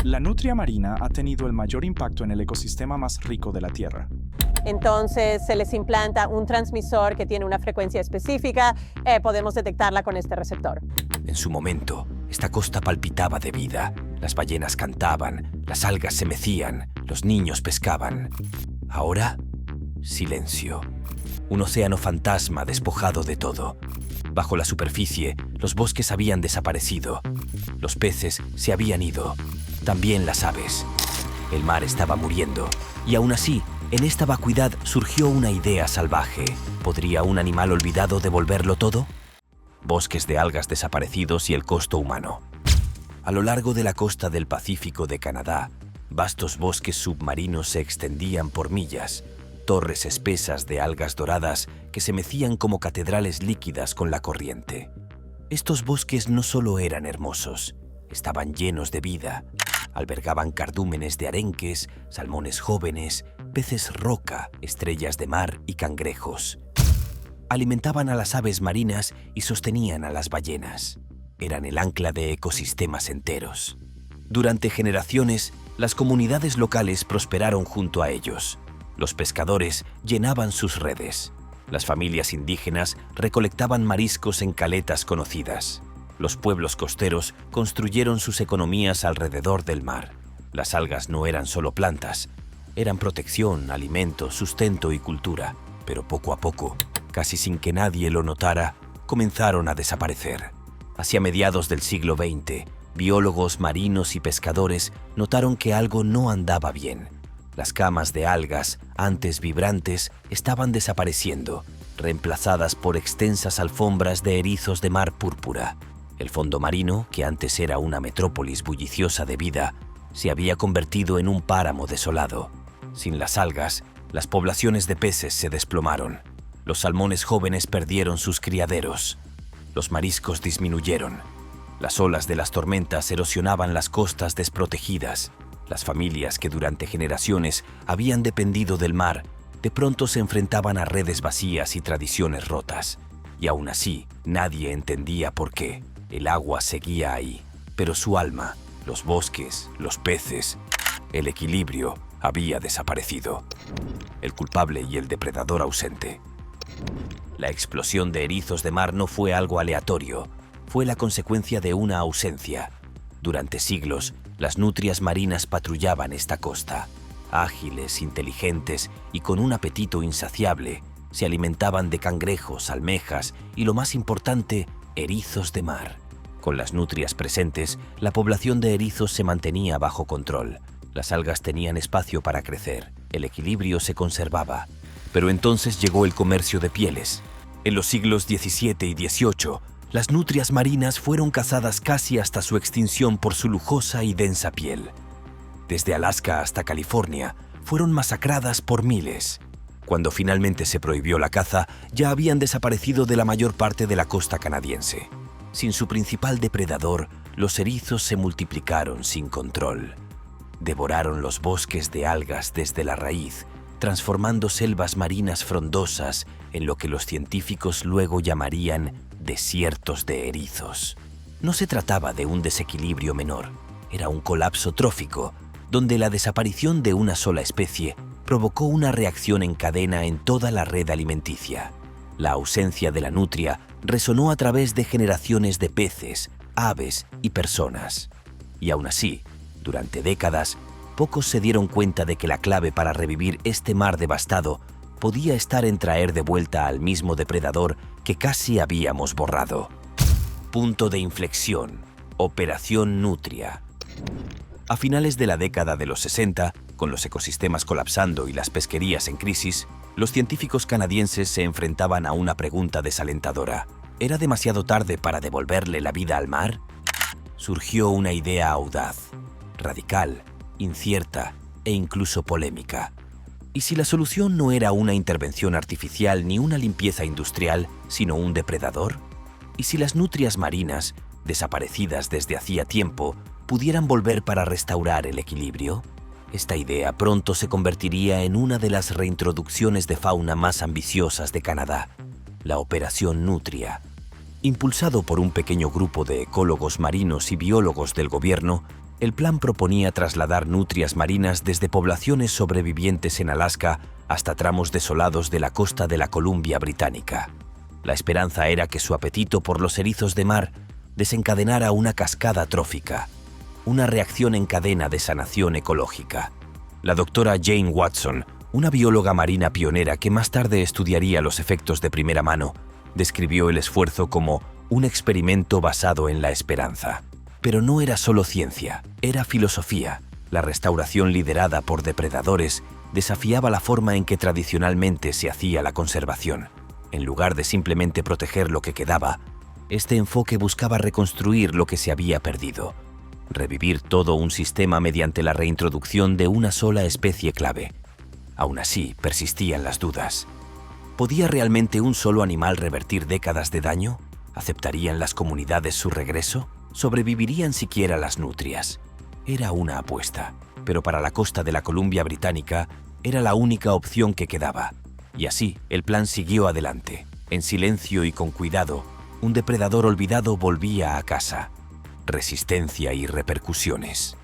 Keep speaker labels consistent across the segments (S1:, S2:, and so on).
S1: La nutria marina ha tenido el mayor impacto en el ecosistema más rico de la Tierra.
S2: Entonces se les implanta un transmisor que tiene una frecuencia específica. Podemos detectarla con este receptor.
S3: En su momento, esta costa palpitaba de vida. Las ballenas cantaban, las algas se mecían, los niños pescaban. Ahora, silencio. Un océano fantasma despojado de todo. Bajo la superficie, los bosques habían desaparecido. Los peces se habían ido. También las aves. El mar estaba muriendo. Y aún así, en esta vacuidad surgió una idea salvaje. ¿Podría un animal olvidado devolverlo todo? Bosques de algas desaparecidos y el costo humano. A lo largo de la costa del Pacífico de Canadá, vastos bosques submarinos se extendían por millas. Torres espesas de algas doradas que se mecían como catedrales líquidas con la corriente. Estos bosques no solo eran hermosos, estaban llenos de vida. Albergaban cardúmenes de arenques, salmones jóvenes, peces roca, estrellas de mar y cangrejos. Alimentaban a las aves marinas y sostenían a las ballenas. Eran el ancla de ecosistemas enteros. Durante generaciones, las comunidades locales prosperaron junto a ellos. Los pescadores llenaban sus redes. Las familias indígenas recolectaban mariscos en caletas conocidas. Los pueblos costeros construyeron sus economías alrededor del mar. Las algas no eran solo plantas, eran protección, alimento, sustento y cultura. Pero poco a poco, casi sin que nadie lo notara, comenzaron a desaparecer. Hacia mediados del siglo XX, biólogos marinos y pescadores notaron que algo no andaba bien. Las camas de algas, antes vibrantes, estaban desapareciendo, reemplazadas por extensas alfombras de erizos de mar púrpura. El fondo marino, que antes era una metrópolis bulliciosa de vida, se había convertido en un páramo desolado. Sin las algas, las poblaciones de peces se desplomaron. Los salmones jóvenes perdieron sus criaderos. Los mariscos disminuyeron. Las olas de las tormentas erosionaban las costas desprotegidas. Las familias que durante generaciones habían dependido del mar, de pronto se enfrentaban a redes vacías y tradiciones rotas. Y aún así, nadie entendía por qué. El agua seguía ahí, pero su alma, los bosques, los peces, el equilibrio había desaparecido. El culpable y el depredador ausente. La explosión de erizos de mar no fue algo aleatorio, fue la consecuencia de una ausencia. Durante siglos, las nutrias marinas patrullaban esta costa. Ágiles, inteligentes y con un apetito insaciable, se alimentaban de cangrejos, almejas y, lo más importante, erizos de mar. Con las nutrias presentes, la población de erizos se mantenía bajo control. Las algas tenían espacio para crecer, el equilibrio se conservaba. Pero entonces llegó el comercio de pieles. En los siglos XVII y XVIII, las nutrias marinas fueron cazadas casi hasta su extinción por su lujosa y densa piel. Desde Alaska hasta California, fueron masacradas por miles. Cuando finalmente se prohibió la caza, ya habían desaparecido de la mayor parte de la costa canadiense. Sin su principal depredador, los erizos se multiplicaron sin control. Devoraron los bosques de algas desde la raíz, transformando selvas marinas frondosas en lo que los científicos luego llamarían desiertos de erizos. No se trataba de un desequilibrio menor, era un colapso trófico, donde la desaparición de una sola especie provocó una reacción en cadena en toda la red alimenticia. La ausencia de la nutria resonó a través de generaciones de peces, aves y personas. Y aún así, durante décadas, pocos se dieron cuenta de que la clave para revivir este mar devastado podía estar en traer de vuelta al mismo depredador que casi habíamos borrado. Punto de inflexión. Operación Nutria. A finales de la década de los 60, con los ecosistemas colapsando y las pesquerías en crisis, los científicos canadienses se enfrentaban a una pregunta desalentadora. ¿Era demasiado tarde para devolverle la vida al mar? Surgió una idea audaz, radical, incierta e incluso polémica. ¿Y si la solución no era una intervención artificial ni una limpieza industrial, sino un depredador? ¿Y si las nutrias marinas, desaparecidas desde hacía tiempo, pudieran volver para restaurar el equilibrio? Esta idea pronto se convertiría en una de las reintroducciones de fauna más ambiciosas de Canadá, la Operación Nutria. Impulsado por un pequeño grupo de ecólogos marinos y biólogos del gobierno, El plan proponía trasladar nutrias marinas desde poblaciones sobrevivientes en Alaska hasta tramos desolados de la costa de la Columbia Británica. La esperanza era que su apetito por los erizos de mar desencadenara una cascada trófica, una reacción en cadena de sanación ecológica. La doctora Jane Watson, una bióloga marina pionera que más tarde estudiaría los efectos de primera mano, describió el esfuerzo como un experimento basado en la esperanza. Pero no era solo ciencia, era filosofía. La restauración liderada por depredadores desafiaba la forma en que tradicionalmente se hacía la conservación. En lugar de simplemente proteger lo que quedaba, este enfoque buscaba reconstruir lo que se había perdido, revivir todo un sistema mediante la reintroducción de una sola especie clave. Aún así, persistían las dudas. ¿Podía realmente un solo animal revertir décadas de daño? ¿Aceptarían las comunidades su regreso? ¿Sobrevivirían siquiera las nutrias? Era una apuesta, pero para la costa de la Columbia Británica era la única opción que quedaba. Y así, el plan siguió adelante. En silencio y con cuidado, un depredador olvidado volvía a casa. Resistencia y repercusiones.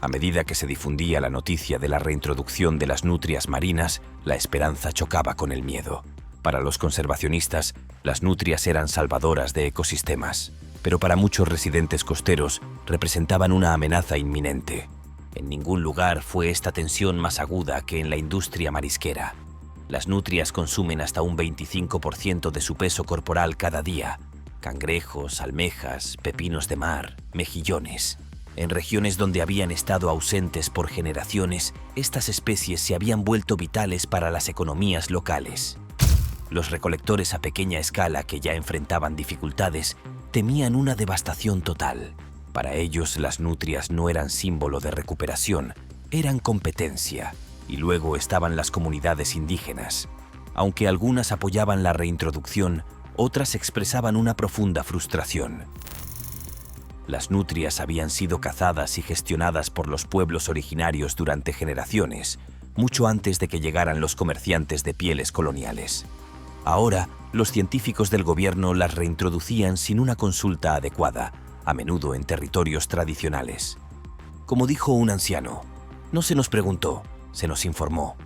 S3: A medida que se difundía la noticia de la reintroducción de las nutrias marinas, la esperanza chocaba con el miedo. Para los conservacionistas, las nutrias eran salvadoras de ecosistemas, pero para muchos residentes costeros representaban una amenaza inminente. En ningún lugar fue esta tensión más aguda que en la industria marisquera. Las nutrias consumen hasta un 25% de su peso corporal cada día. Cangrejos, almejas, pepinos de mar, mejillones. En regiones donde habían estado ausentes por generaciones, estas especies se habían vuelto vitales para las economías locales. Los recolectores a pequeña escala que ya enfrentaban dificultades temían una devastación total. Para ellos, las nutrias no eran símbolo de recuperación, eran competencia. Y luego estaban las comunidades indígenas. Aunque algunas apoyaban la reintroducción, otras expresaban una profunda frustración. Las nutrias habían sido cazadas y gestionadas por los pueblos originarios durante generaciones, mucho antes de que llegaran los comerciantes de pieles coloniales. Ahora, los científicos del gobierno las reintroducían sin una consulta adecuada, a menudo en territorios tradicionales. Como dijo un anciano, no se nos preguntó, se nos informó.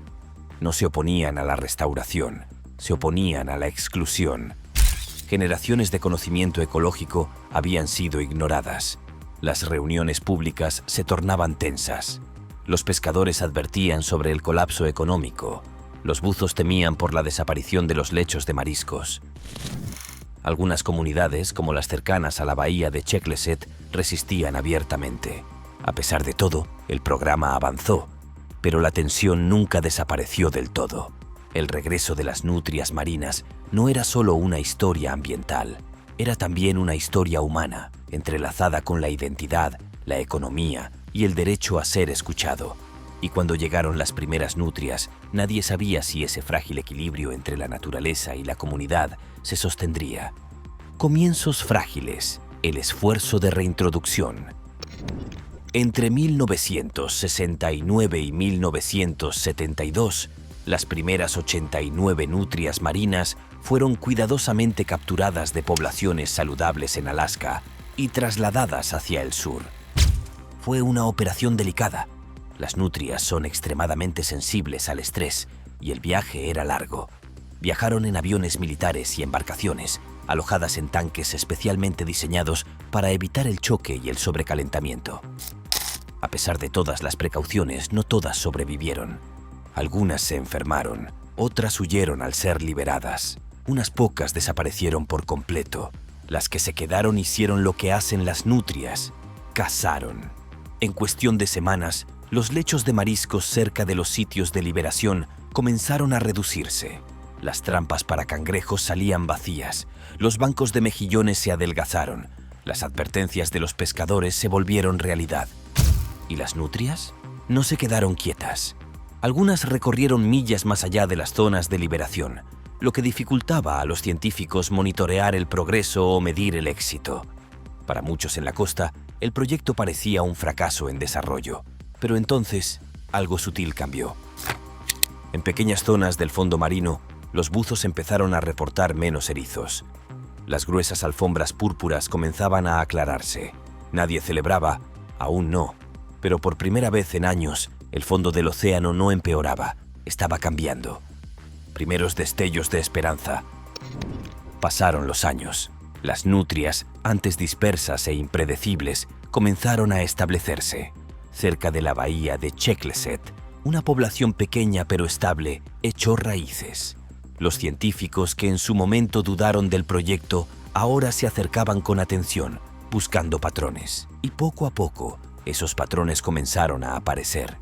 S3: No se oponían a la restauración, se oponían a la exclusión. Generaciones de conocimiento ecológico habían sido ignoradas. Las reuniones públicas se tornaban tensas. Los pescadores advertían sobre el colapso económico. Los buzos temían por la desaparición de los lechos de mariscos. Algunas comunidades, como las cercanas a la bahía de Checleset, resistían abiertamente. A pesar de todo, el programa avanzó, pero la tensión nunca desapareció del todo. El regreso de las nutrias marinas no era solo una historia ambiental, era también una historia humana, entrelazada con la identidad, la economía y el derecho a ser escuchado. Y cuando llegaron las primeras nutrias, nadie sabía si ese frágil equilibrio entre la naturaleza y la comunidad se sostendría. Comienzos frágiles, el esfuerzo de reintroducción. Entre 1969 y 1972, las primeras 89 nutrias marinas fueron cuidadosamente capturadas de poblaciones saludables en Alaska y trasladadas hacia el sur. Fue una operación delicada. Las nutrias son extremadamente sensibles al estrés y el viaje era largo. Viajaron en aviones militares y embarcaciones, alojadas en tanques especialmente diseñados para evitar el choque y el sobrecalentamiento. A pesar de todas las precauciones, no todas sobrevivieron. Algunas se enfermaron, otras huyeron al ser liberadas. Unas pocas desaparecieron por completo. Las que se quedaron hicieron lo que hacen las nutrias: cazaron. En cuestión de semanas, los lechos de mariscos cerca de los sitios de liberación comenzaron a reducirse. Las trampas para cangrejos salían vacías, los bancos de mejillones se adelgazaron, las advertencias de los pescadores se volvieron realidad. ¿Y las nutrias? No se quedaron quietas. Algunas recorrieron millas más allá de las zonas de liberación, lo que dificultaba a los científicos monitorear el progreso o medir el éxito. Para muchos en la costa, el proyecto parecía un fracaso en desarrollo. Pero entonces, algo sutil cambió. En pequeñas zonas del fondo marino, los buzos empezaron a reportar menos erizos. Las gruesas alfombras púrpuras comenzaban a aclararse. Nadie celebraba, Aún no, pero por primera vez en años, el fondo del océano no empeoraba, estaba cambiando. Primeros destellos de esperanza. Pasaron los años. Las nutrias, antes dispersas e impredecibles, comenzaron a establecerse. Cerca de la bahía de Chekleset, una población pequeña pero estable echó raíces. Los científicos que en su momento dudaron del proyecto ahora se acercaban con atención, buscando patrones. Y poco a poco, esos patrones comenzaron a aparecer.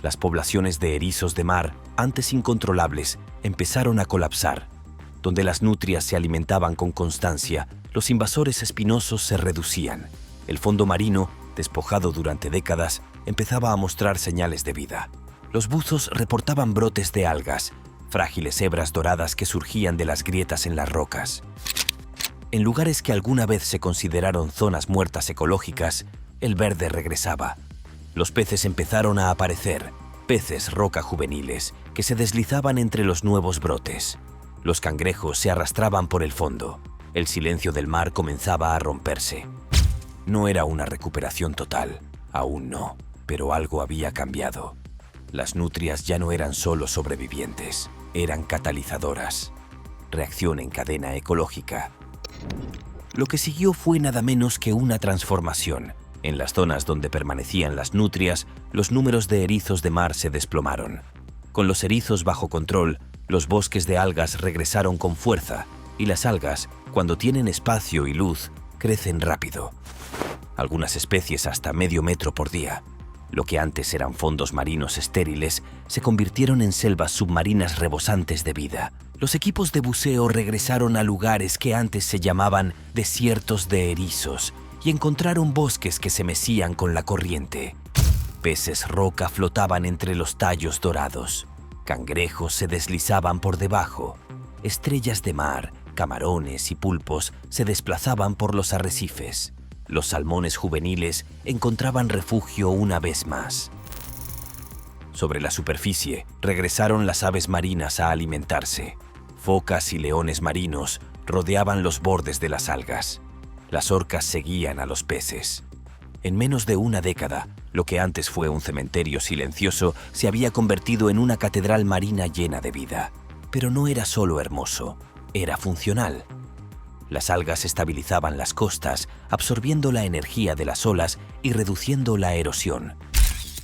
S3: Las poblaciones de erizos de mar, antes incontrolables, empezaron a colapsar. Donde las nutrias se alimentaban con constancia, los invasores espinosos se reducían. El fondo marino, despojado durante décadas, empezaba a mostrar señales de vida. Los buzos reportaban brotes de algas, frágiles hebras doradas que surgían de las grietas en las rocas. En lugares que alguna vez se consideraron zonas muertas ecológicas, el verde regresaba. Los peces empezaron a aparecer, peces roca juveniles, que se deslizaban entre los nuevos brotes. Los cangrejos se arrastraban por el fondo. El silencio del mar comenzaba a romperse. No era una recuperación total, aún no, pero algo había cambiado. Las nutrias ya no eran solo sobrevivientes, eran catalizadoras. Reacción en cadena ecológica. Lo que siguió fue nada menos que una transformación. En las zonas donde permanecían las nutrias, los números de erizos de mar se desplomaron. Con los erizos bajo control, los bosques de algas regresaron con fuerza, y las algas, cuando tienen espacio y luz, crecen rápido. Algunas especies hasta medio metro por día. Lo que antes eran fondos marinos estériles se convirtieron en selvas submarinas rebosantes de vida. Los equipos de buceo regresaron a lugares que antes se llamaban desiertos de erizos y encontraron bosques que se mecían con la corriente. Peces roca flotaban entre los tallos dorados. Cangrejos se deslizaban por debajo. Estrellas de mar, camarones y pulpos se desplazaban por los arrecifes. Los salmones juveniles encontraban refugio una vez más. Sobre la superficie regresaron las aves marinas a alimentarse. Focas y leones marinos rodeaban los bordes de las algas. Las orcas seguían a los peces. En menos de una década, lo que antes fue un cementerio silencioso se había convertido en una catedral marina llena de vida. Pero no era solo hermoso, era funcional. Las algas estabilizaban las costas, absorbiendo la energía de las olas y reduciendo la erosión.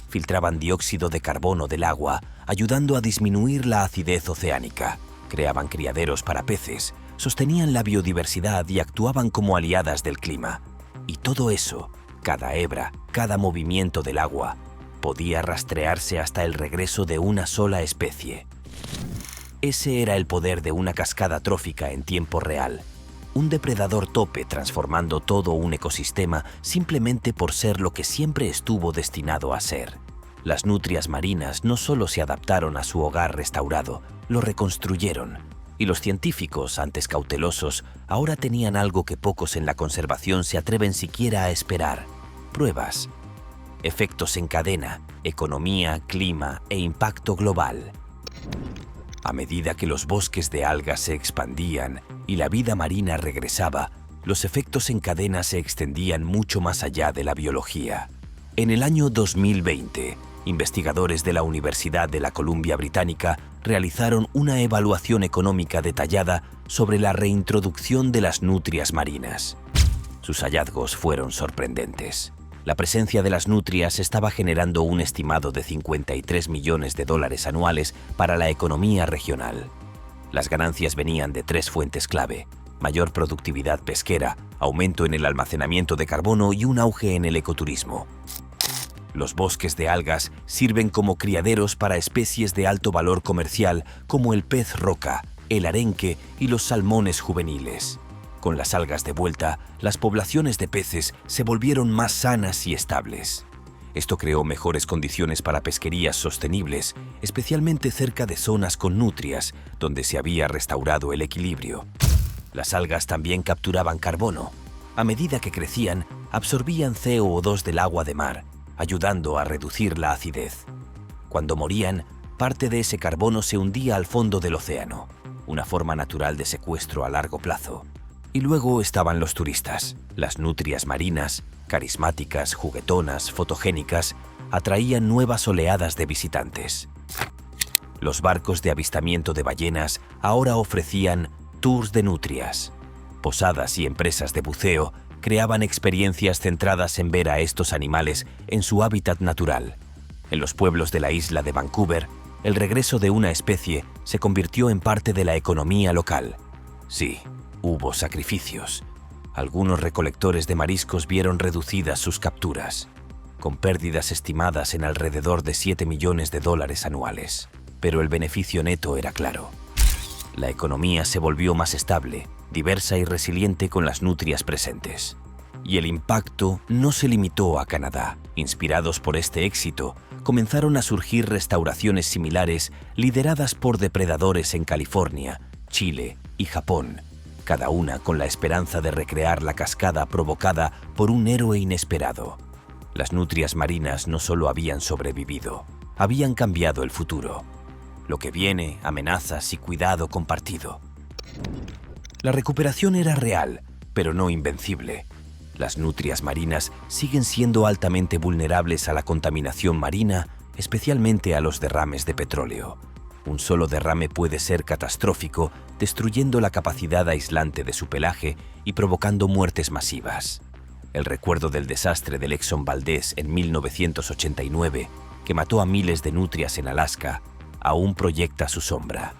S3: Filtraban dióxido de carbono del agua, ayudando a disminuir la acidez oceánica. Creaban criaderos para peces, sostenían la biodiversidad y actuaban como aliadas del clima. Y todo eso, cada hebra, cada movimiento del agua, podía rastrearse hasta el regreso de una sola especie. Ese era el poder de una cascada trófica en tiempo real. Un depredador tope transformando todo un ecosistema simplemente por ser lo que siempre estuvo destinado a ser. Las nutrias marinas no solo se adaptaron a su hogar restaurado, lo reconstruyeron. Y los científicos, antes cautelosos, ahora tenían algo que pocos en la conservación se atreven siquiera a esperar: pruebas. Efectos en cadena, economía, clima e impacto global. A medida que los bosques de algas se expandían y la vida marina regresaba, los efectos en cadena se extendían mucho más allá de la biología. En el año 2020, investigadores de la Universidad de la Columbia Británica realizaron una evaluación económica detallada sobre la reintroducción de las nutrias marinas. Sus hallazgos fueron sorprendentes. La presencia de las nutrias estaba generando un estimado de $53 millones anuales para la economía regional. Las ganancias venían de 3 fuentes clave: mayor productividad pesquera, aumento en el almacenamiento de carbono y un auge en el ecoturismo. Los bosques de algas sirven como criaderos para especies de alto valor comercial como el pez roca, el arenque y los salmones juveniles. Con las algas de vuelta, las poblaciones de peces se volvieron más sanas y estables. Esto creó mejores condiciones para pesquerías sostenibles, especialmente cerca de zonas con nutrias, donde se había restaurado el equilibrio. Las algas también capturaban carbono. A medida que crecían, absorbían CO2 del agua de mar, ayudando a reducir la acidez. Cuando morían, parte de ese carbono se hundía al fondo del océano, una forma natural de secuestro a largo plazo. Y luego estaban los turistas, las nutrias marinas, carismáticas, juguetonas, fotogénicas, atraían nuevas oleadas de visitantes. Los barcos de avistamiento de ballenas ahora ofrecían tours de nutrias. Posadas y empresas de buceo creaban experiencias centradas en ver a estos animales en su hábitat natural. En los pueblos de la isla de Vancouver, el regreso de una especie se convirtió en parte de la economía local. Sí, hubo sacrificios. Algunos recolectores de mariscos vieron reducidas sus capturas, con pérdidas estimadas en alrededor de $7 millones anuales. Pero el beneficio neto era claro. La economía se volvió más estable, diversa y resiliente con las nutrias presentes. Y el impacto no se limitó a Canadá. Inspirados por este éxito, comenzaron a surgir restauraciones similares lideradas por depredadores en California, Chile y Japón, cada una con la esperanza de recrear la cascada provocada por un héroe inesperado. Las nutrias marinas no solo habían sobrevivido, habían cambiado el futuro. Lo que viene, amenazas y cuidado compartido. La recuperación era real, pero no invencible. Las nutrias marinas siguen siendo altamente vulnerables a la contaminación marina, especialmente a los derrames de petróleo. Un solo derrame puede ser catastrófico, destruyendo la capacidad aislante de su pelaje y provocando muertes masivas. El recuerdo del desastre del Exxon Valdez en 1989, que mató a miles de nutrias en Alaska, aún proyecta su sombra.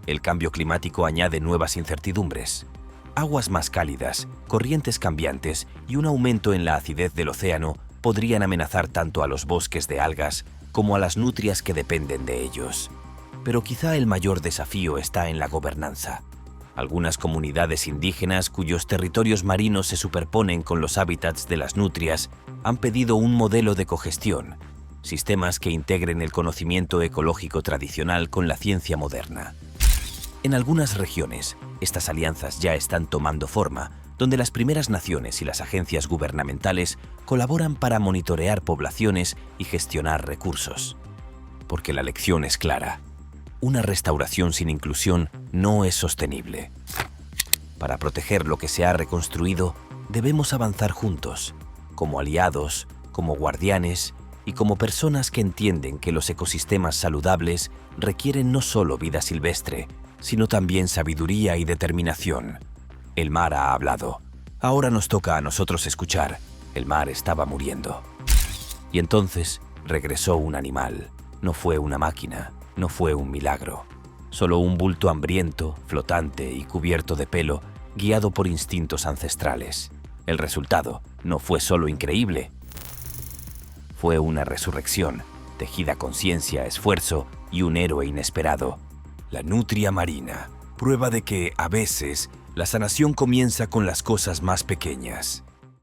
S3: El cambio climático añade nuevas incertidumbres. Aguas más cálidas, corrientes cambiantes y un aumento en la acidez del océano podrían amenazar tanto a los bosques de algas como a las nutrias que dependen de ellos. Pero quizá el mayor desafío está en la gobernanza. Algunas comunidades indígenas cuyos territorios marinos se superponen con los hábitats de las nutrias han pedido un modelo de cogestión, sistemas que integren el conocimiento ecológico tradicional con la ciencia moderna. En algunas regiones, estas alianzas ya están tomando forma, donde las primeras naciones y las agencias gubernamentales colaboran para monitorear poblaciones y gestionar recursos. Porque la lección es clara: una restauración sin inclusión no es sostenible. Para proteger lo que se ha reconstruido, debemos avanzar juntos, como aliados, como guardianes y como personas que entienden que los ecosistemas saludables requieren no solo vida silvestre, sino también sabiduría y determinación. El mar ha hablado. Ahora nos toca a nosotros escuchar. El mar estaba muriendo. Y entonces regresó un animal. No fue una máquina, no fue un milagro. Solo un bulto hambriento, flotante y cubierto de pelo, guiado por instintos ancestrales. El resultado no fue solo increíble. Fue una resurrección, tejida con ciencia, esfuerzo y un héroe inesperado. La nutria marina, prueba de que, a veces, la sanación comienza con las cosas más pequeñas.